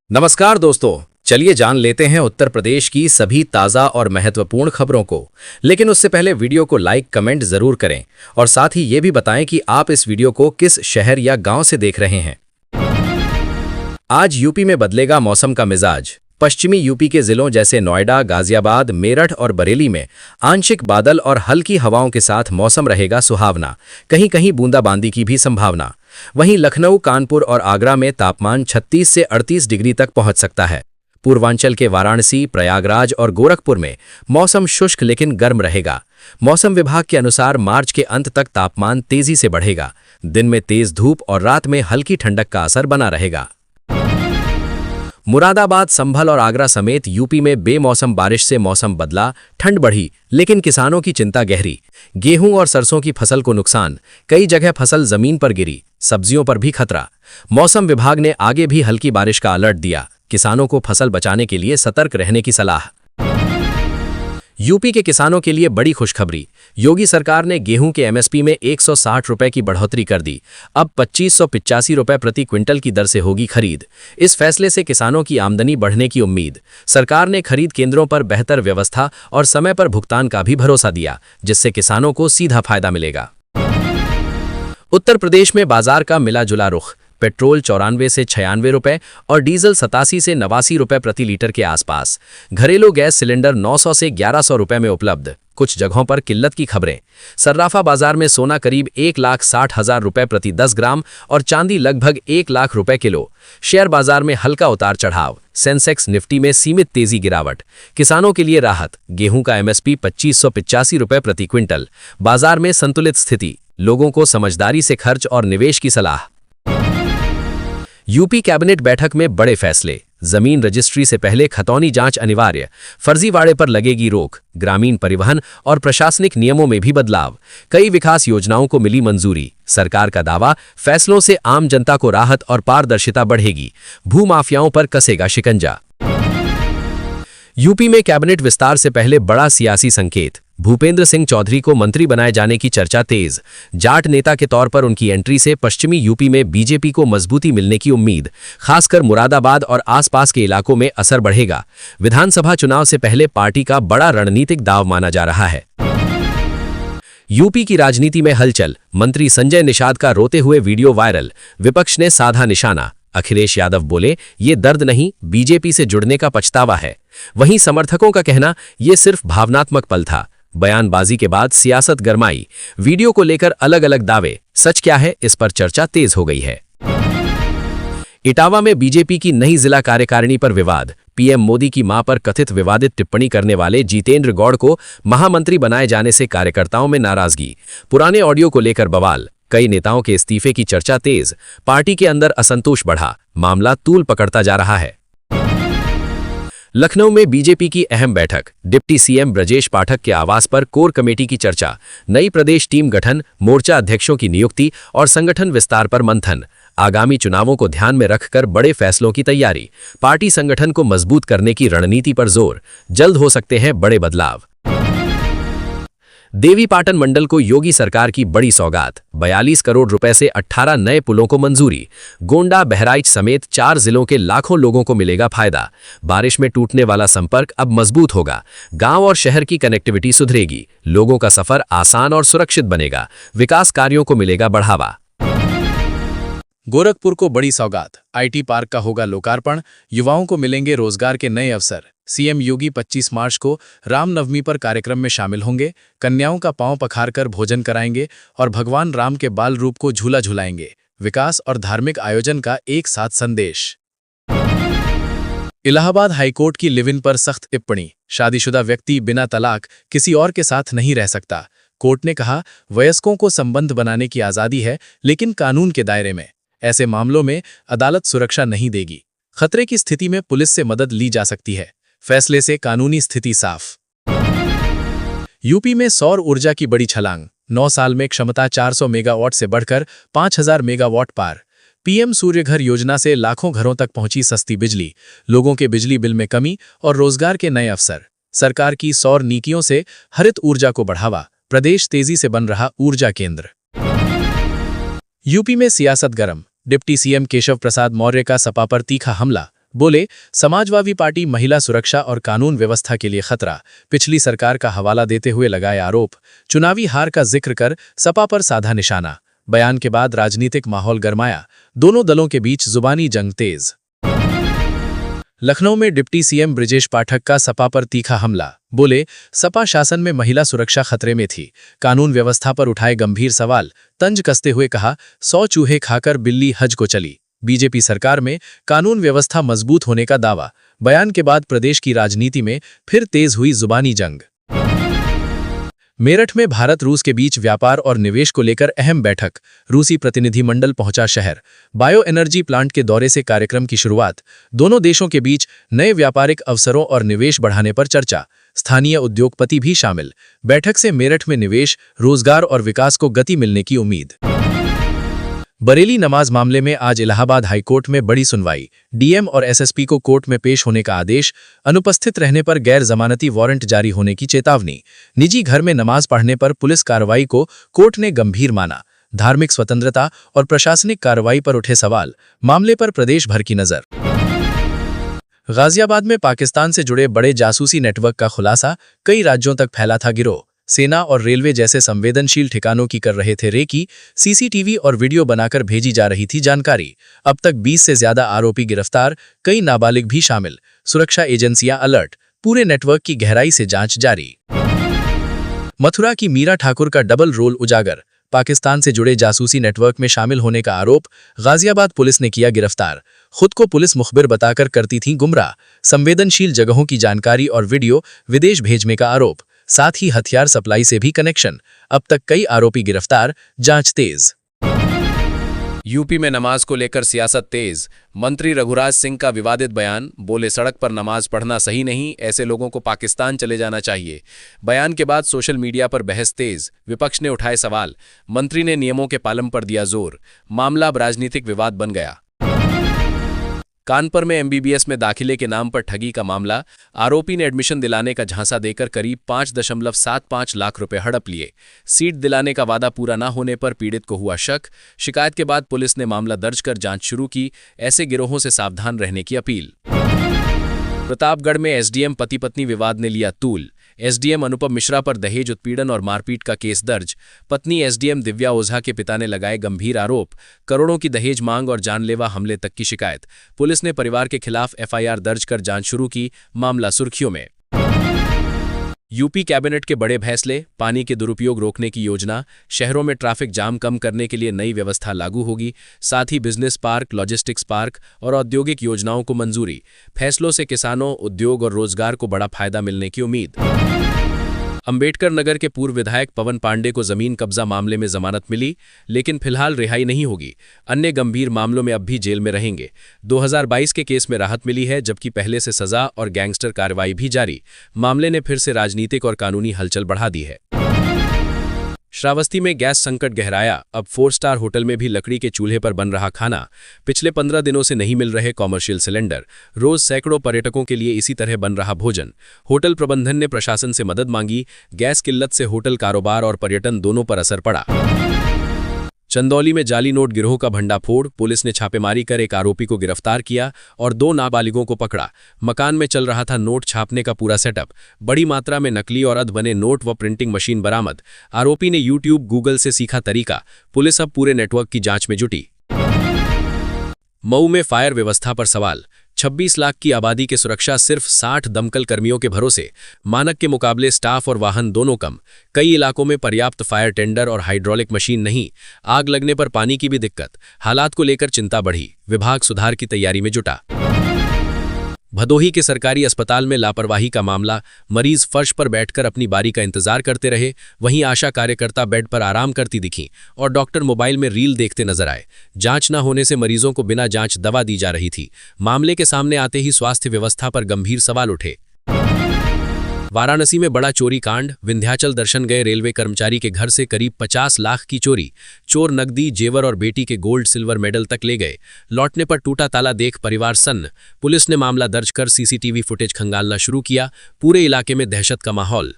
नमस्कार दोस्तों, चलिए जान लेते हैं उत्तर प्रदेश की सभी ताज़ा और महत्वपूर्ण खबरों को। लेकिन उससे पहले वीडियो को लाइक कमेंट ज़रूर करें और साथ ही ये भी बताएं कि आप इस वीडियो को किस शहर या गांव से देख रहे हैं। आज यूपी में बदलेगा मौसम का मिजाज। पश्चिमी यूपी के जिलों जैसे नोएडा, गाजियाबाद, मेरठ और बरेली में आंशिक बादल और हल्की हवाओं के साथ मौसम रहेगा सुहावना, कहीं कहीं बूंदाबांदी की भी संभावना। वहीं लखनऊ, कानपुर और आगरा में तापमान 36 से 38 डिग्री तक पहुंच सकता है। पूर्वांचल के वाराणसी, प्रयागराज और गोरखपुर में मौसम शुष्क लेकिन गर्म रहेगा। मौसम विभाग के अनुसार मार्च के अंत तक तापमान तेजी से बढ़ेगा। दिन में तेज धूप और रात में हल्की ठंडक का असर बना रहेगा। मुरादाबाद, संभल और आगरा समेत यूपी में बेमौसम बारिश से मौसम बदला, ठंड बढ़ी, लेकिन किसानों की चिंता गहरी। गेहूं और सरसों की फसल को नुकसान, कई जगह फसल जमीन पर गिरी, सब्जियों पर भी खतरा। मौसम विभाग ने आगे भी हल्की बारिश का अलर्ट दिया। किसानों को फसल बचाने के लिए सतर्क रहने की सलाह। यूपी के किसानों के लिए बड़ी खुशखबरी। योगी सरकार ने गेहूं के एमएसपी में 160 रुपए की बढ़ोतरी कर दी। अब 2585 रुपए प्रति क्विंटल की दर से होगी खरीद। इस फैसले से किसानों की आमदनी बढ़ने की उम्मीद। सरकार ने खरीद केंद्रों पर बेहतर व्यवस्था और समय पर भुगतान का भी भरोसा दिया, जिससे किसानों को सीधा फायदा मिलेगा। उत्तर प्रदेश में बाजार का मिला जुला रुख। पेट्रोल 94 से 96 रुपए और डीजल 87 से 89 रुपए प्रति लीटर के आसपास। घरेलू गैस सिलेंडर 900 से 1100 रुपए में उपलब्ध। कुछ जगहों पर किल्लत की खबरें। सर्राफा बाजार में सोना करीब 1,60,000 रुपए प्रति 10 ग्राम और चांदी लगभग 1 लाख रुपए किलो। शेयर बाजार में हल्का उतार चढ़ाव। सेंसेक्स निफ्टी में सीमित तेजी गिरावट। किसानों के लिए राहत। गेहूं का एमएसपी 2585 रुपए प्रति क्विंटल। बाजार में संतुलित स्थिति। लोगों को समझदारी से खर्च और निवेश की सलाह। यूपी कैबिनेट बैठक में बड़े फैसले। जमीन रजिस्ट्री से पहले खतौनी जांच अनिवार्य। फर्जीवाड़े पर लगेगी रोक। ग्रामीण परिवहन और प्रशासनिक नियमों में भी बदलाव। कई विकास योजनाओं को मिली मंजूरी। सरकार का दावा, फैसलों से आम जनता को राहत और पारदर्शिता बढ़ेगी। भूमाफियाओं पर कसेगा शिकंजा। यूपी में कैबिनेट विस्तार से पहले बड़ा सियासी संकेत। भूपेंद्र सिंह चौधरी को मंत्री बनाए जाने की चर्चा तेज। जाट नेता के तौर पर उनकी एंट्री से पश्चिमी यूपी में बीजेपी को मजबूती मिलने की उम्मीद। खासकर मुरादाबाद और आसपास के इलाकों में असर बढ़ेगा। विधानसभा चुनाव से पहले पार्टी का बड़ा रणनीतिक दांव माना जा रहा है। यूपी की राजनीति में हलचल। मंत्री संजय निषाद का रोते हुए वीडियो वायरल। विपक्ष ने साधा निशाना। अखिलेश यादव बोले, ये दर्द नहीं, बीजेपी से जुड़ने का पछतावा है। वहीं समर्थकों का कहना, ये सिर्फ भावनात्मक पल था। बयानबाजी के बाद सियासत गरमाई। वीडियो को लेकर अलग अलग दावे। सच क्या है, इस पर चर्चा तेज हो गई है। इटावा में बीजेपी की नई जिला कार्यकारिणी पर विवाद। पीएम मोदी की मां पर कथित विवादित टिप्पणी करने वाले जितेंद्र गौड़ को महामंत्री बनाए जाने से कार्यकर्ताओं में नाराजगी। पुराने ऑडियो को लेकर बवाल। कई नेताओं के इस्तीफे की चर्चा तेज। पार्टी के अंदर असंतोष बढ़ा। मामला तूल पकड़ता जा रहा है। लखनऊ में बीजेपी की अहम बैठक। डिप्टी सीएम ब्रजेश पाठक के आवास पर कोर कमेटी की चर्चा। नई प्रदेश टीम गठन, मोर्चा अध्यक्षों की नियुक्ति और संगठन विस्तार पर मंथन। आगामी चुनावों को ध्यान में रखकर बड़े फैसलों की तैयारी। पार्टी संगठन को मजबूत करने की रणनीति पर जोर। जल्द हो सकते हैं बड़े बदलाव। देवीपाटन मंडल को योगी सरकार की बड़ी सौगात। 42 करोड़ रुपए से 18 नए पुलों को मंजूरी। गोंडा, बहराइच समेत 4 जिलों के लाखों लोगों को मिलेगा फायदा। बारिश में टूटने वाला संपर्क अब मजबूत होगा। गांव और शहर की कनेक्टिविटी सुधरेगी। लोगों का सफर आसान और सुरक्षित बनेगा। विकास कार्यों को मिलेगा बढ़ावा। गोरखपुर को बड़ी सौगात। आईटी पार्क का होगा लोकार्पण। युवाओं को मिलेंगे रोजगार के नए अवसर। सीएम योगी 25 मार्च को रामनवमी पर कार्यक्रम में शामिल होंगे। कन्याओं का पांव पखारकर भोजन कराएंगे और भगवान राम के बाल रूप को झूला झुलाएंगे। विकास और धार्मिक आयोजन का एक साथ संदेश। इलाहाबाद हाईकोर्ट की लिव इन पर सख्त टिप्पणी। शादीशुदा व्यक्ति बिना तलाक किसी और के साथ नहीं रह सकता। कोर्ट ने कहा, वयस्कों को संबंध बनाने की आजादी है, लेकिन कानून के दायरे में। ऐसे मामलों में अदालत सुरक्षा नहीं देगी। खतरे की स्थिति में पुलिस से मदद ली जा सकती है। फैसले से कानूनी स्थिति साफ। यूपी में सौर ऊर्जा की बड़ी छलांग। 9 साल में क्षमता 400 मेगावाट से बढ़कर 5000 मेगावाट पार। पीएम सूर्यघर योजना से लाखों घरों तक पहुंची सस्ती बिजली। लोगों के बिजली बिल में कमी और रोजगार के नए अवसर। सरकार की सौर नीतियों से हरित ऊर्जा को बढ़ावा। प्रदेश तेजी से बन रहा ऊर्जा केंद्र। यूपी में सियासत गरम। डिप्टी सीएम केशव प्रसाद मौर्य का सपा पर तीखा हमला। बोले, समाजवादी पार्टी महिला सुरक्षा और कानून व्यवस्था के लिए खतरा, पिछली सरकार का हवाला देते हुए लगाए आरोप, चुनावी हार का जिक्र कर सपा पर साधा निशाना। बयान के बाद राजनीतिक माहौल गरमाया, दोनों दलों के बीच जुबानी जंग तेज। लखनऊ में डिप्टी सीएम ब्रिजेश पाठक का सपा पर तीखा हमला, बोले, सपा शासन में महिला सुरक्षा खतरे में थी, कानून व्यवस्था पर उठाए गंभीर सवाल, तंज कसते हुए कहा, 100 चूहे खाकर बिल्ली हज को चली। बीजेपी सरकार में कानून व्यवस्था मजबूत होने का दावा, बयान के बाद प्रदेश की राजनीति में फिर तेज हुई जुबानी जंग। मेरठ में भारत रूस के बीच व्यापार और निवेश को लेकर अहम बैठक, रूसी प्रतिनिधिमंडल पहुंचा शहर, बायो एनर्जी प्लांट के दौरे से कार्यक्रम की शुरुआत, दोनों देशों के बीच नए व्यापारिक अवसरों और निवेश बढ़ाने पर चर्चा, स्थानीय उद्योगपति भी शामिल। बैठक से मेरठ में निवेश, रोजगार और विकास को गति मिलने की उम्मीद। बरेली नमाज मामले में आज इलाहाबाद हाईकोर्ट में बड़ी सुनवाई, डीएम और एसएसपी को कोर्ट में पेश होने का आदेश, अनुपस्थित रहने पर गैर जमानती वारंट जारी होने की चेतावनी। निजी घर में नमाज पढ़ने पर पुलिस कार्रवाई को कोर्ट ने गंभीर माना, धार्मिक स्वतंत्रता और प्रशासनिक कार्रवाई पर उठे सवाल, मामले पर प्रदेश भर की नजर। गाजियाबाद में पाकिस्तान से जुड़े बड़े जासूसी नेटवर्क का खुलासा, कई राज्यों तक फैला था गिरोह, सेना और रेलवे जैसे संवेदनशील ठिकानों की कर रहे थे रेकी, सीसीटीवी और वीडियो बनाकर भेजी जा रही थी जानकारी। अब तक 20 से ज्यादा आरोपी गिरफ्तार, कई नाबालिग भी शामिल, सुरक्षा एजेंसियां अलर्ट, पूरे नेटवर्क की गहराई से जांच जारी। मथुरा की मीरा ठाकुर का डबल रोल उजागर, पाकिस्तान से जुड़े जासूसी नेटवर्क में शामिल होने का आरोप, गाजियाबाद पुलिस ने किया गिरफ्तार। खुद को पुलिस मुखबिर बताकर करती थीं गुमराह, संवेदनशील जगहों की जानकारी और वीडियो विदेश भेजने का आरोप, साथ ही हथियार सप्लाई से भी कनेक्शन। अब तक कई आरोपी गिरफ्तार, जांच तेज। यूपी में नमाज को लेकर सियासत तेज, मंत्री रघुराज सिंह का विवादित बयान, बोले सड़क पर नमाज पढ़ना सही नहीं, ऐसे लोगों को पाकिस्तान चले जाना चाहिए। बयान के बाद सोशल मीडिया पर बहस तेज, विपक्ष ने उठाए सवाल, मंत्री ने नियमों के पालन पर दिया जोर, मामला अब राजनीतिक विवाद बन गया। कानपुर में एमबीबीएस में दाखिले के नाम पर ठगी का मामला, आरोपी ने एडमिशन दिलाने का झांसा देकर करीब 5.75 लाख रुपए हड़प लिए। सीट दिलाने का वादा पूरा न होने पर पीड़ित को हुआ शक, शिकायत के बाद पुलिस ने मामला दर्ज कर जांच शुरू की, ऐसे गिरोहों से सावधान रहने की अपील। प्रतापगढ़ में एसडीएम पति पत्नी विवाद ने लिया तूल, एसडीएम अनुपम मिश्रा पर दहेज उत्पीड़न और मारपीट का केस दर्ज, पत्नी एसडीएम दिव्या ओझा के पिता ने लगाए गंभीर आरोप, करोड़ों की दहेज मांग और जानलेवा हमले तक की शिकायत। पुलिस ने परिवार के खिलाफ एफआईआर दर्ज कर जांच शुरू की, मामला सुर्खियों में। यूपी कैबिनेट के बड़े फैसले, पानी के दुरुपयोग रोकने की योजना, शहरों में ट्रैफिक जाम कम करने के लिए नई व्यवस्था लागू होगी, साथ ही बिजनेस पार्क, लॉजिस्टिक्स पार्क और औद्योगिक योजनाओं को मंजूरी। फैसलों से किसानों, उद्योग और रोजगार को बड़ा फायदा मिलने की उम्मीद। अंबेडकर नगर के पूर्व विधायक पवन पांडे को जमीन कब्जा मामले में जमानत मिली, लेकिन फिलहाल रिहाई नहीं होगी, अन्य गंभीर मामलों में अब भी जेल में रहेंगे। 2022 के केस में राहत मिली है, जबकि पहले से सजा और गैंगस्टर कार्रवाई भी जारी। मामले ने फिर से राजनीतिक और कानूनी हलचल बढ़ा दी है। श्रावस्ती में गैस संकट गहराया, अब 4 स्टार होटल में भी लकड़ी के चूल्हे पर बन रहा खाना, पिछले 15 दिनों से नहीं मिल रहे कॉमर्शियल सिलेंडर, रोज सैकड़ों पर्यटकों के लिए इसी तरह बन रहा भोजन। होटल प्रबंधन ने प्रशासन से मदद मांगी, गैस किल्लत से होटल कारोबार और पर्यटन दोनों पर असर पड़ा। चंदौली में जाली नोट गिरोह का भंडाफोड़, पुलिस ने छापेमारी कर एक आरोपी को गिरफ्तार किया और 2 नाबालिगों को पकड़ा। मकान में चल रहा था नोट छापने का पूरा सेटअप, बड़ी मात्रा में नकली और अध बने नोट व प्रिंटिंग मशीन बरामद। आरोपी ने यूट्यूब, गूगल से सीखा तरीका, पुलिस अब पूरे नेटवर्क की जांच में जुटी। मऊ में फायर व्यवस्था पर सवाल, 26 लाख की आबादी की सुरक्षा सिर्फ 60 दमकल कर्मियों के भरोसे, मानक के मुकाबले स्टाफ और वाहन दोनों कम, कई इलाकों में पर्याप्त फायर टेंडर और हाइड्रोलिक मशीन नहीं, आग लगने पर पानी की भी दिक्कत, हालात को लेकर चिंता बढ़ी, विभाग सुधार की तैयारी में जुटा। भदोही के सरकारी अस्पताल में लापरवाही का मामला, मरीज फर्श पर बैठकर अपनी बारी का इंतजार करते रहे, वहीं आशा कार्यकर्ता बेड पर आराम करती दिखीं और डॉक्टर मोबाइल में रील देखते नजर आए। जांच न होने से मरीजों को बिना जांच दवा दी जा रही थी। मामले के सामने आते ही स्वास्थ्य व्यवस्था पर गंभीर सवाल उठे। वाराणसी में बड़ा चोरी कांड, विंध्याचल दर्शन गए रेलवे कर्मचारी के घर से करीब 50 लाख की चोरी, चोर नकदी, जेवर और बेटी के गोल्ड सिल्वर मेडल तक ले गए। लौटने पर टूटा ताला देख परिवार सन्न, पुलिस ने मामला दर्ज कर सीसीटीवी फुटेज खंगालना शुरू किया, पूरे इलाके में दहशत का माहौल।